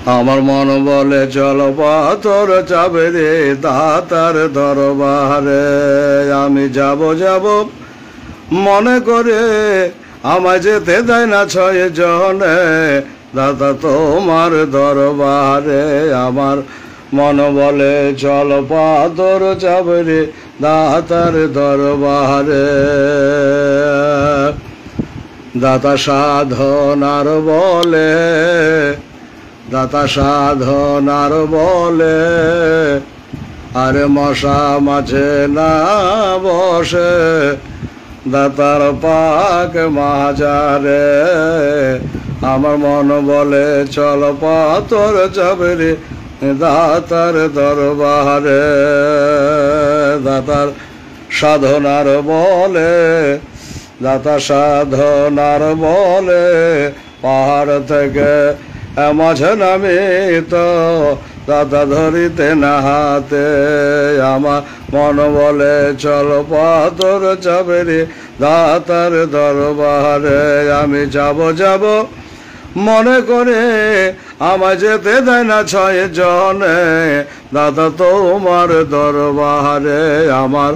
আমার মন বলে চলো পাথর যাবে রে দাতার দরবারে। আমি যাব যাব মনে করে আমায় যেতে দেয় না ছয় জনে দাদা তোমার দরবারে। আমার মন বলে চলো পাথর যাবে রে দাতার দরবারে। দাতা সাধনার বলে, দাতা সাধনার বলে, আরে মশা মাঝে না বসে দাতার পাক মাজারে। আমার মন বলে চল পাথর যাবে রে দাতার দরবারে। দাতার সাধনার বলে, দাতা সাধনার বলে, পাহাড় থেকে মাঝে নামি তো দাদা ধরিতে না হাতে। আমার মন বলে চল পাথর যাবে রে দাতার দরবারে। আমি যাব যাব মনে করে আমায় যেতে দেয় না ছয় জনে দাদা তোমার দরবারে। আমার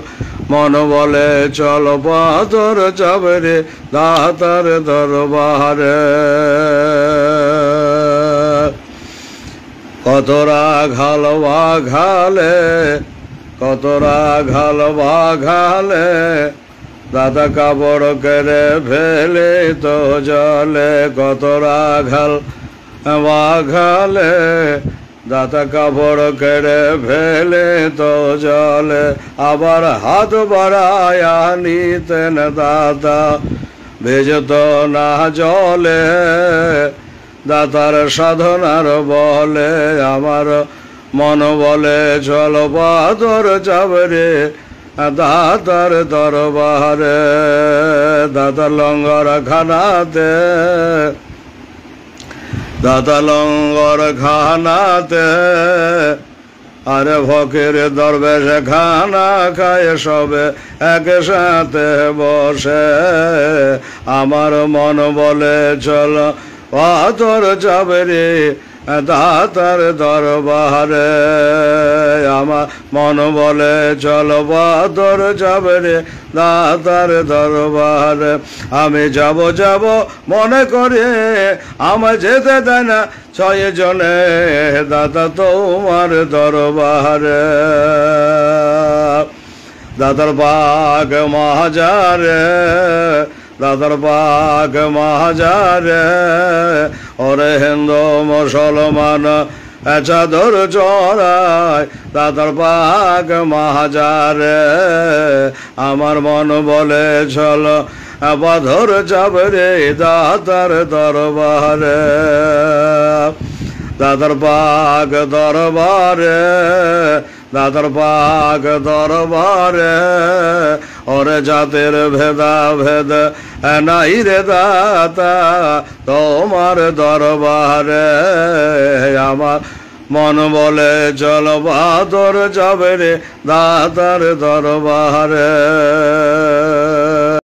মন বলে চল পাথর যাবে রে দাতার দরবারে। কত রাঘাল বাঘালে, কত রাঘাল বাঘালে, দাদা কাপড় কেড়ে ফেলে তো জলে। কত রাঘাল বাঘালে, দাদা কাপড় কেড়ে ফেলে তো জলে। আবার হাত বাড়ায় নিতেন দাদা ভেজত না জলে দাতার সাধনার বলে। আমার মন বলে চল পাথর যাবে রে দাতার দরবারে। দাদা লঙ্গর খানাতে, দাদা লঙ্গর খানাতে, আরে ফকির দরবেশ খানা খায় সবে একসাথে বসে। আমার মন বলে চল পাথর যাবে রে দাতার দরবারে। আমার মন বলে চল পাথর যাবে রে দাতার দরবারে। আমি যাব যাব মনে করে আমায় যেতে দেয় না ছয় জনে দাদা তোমার দরবারে। দাদার বাগ মাজারে, দাদার বাগ মাজারে, ওরে হিন্দু মুসলমান চাদর চড়ায় দাদার বাগ মাজারে। আমার মন বলে চল পাথর যাবে রে দাতার দরবারে। দাদার বাগ দরবারে, দাদার বাগ দরবারে, ওরে জাতের ভেদা ভেদ নাই রে দাতা তোমার দরবারে। আমার মন বলে চল পাথর যাবে রে দাতার দরবারে।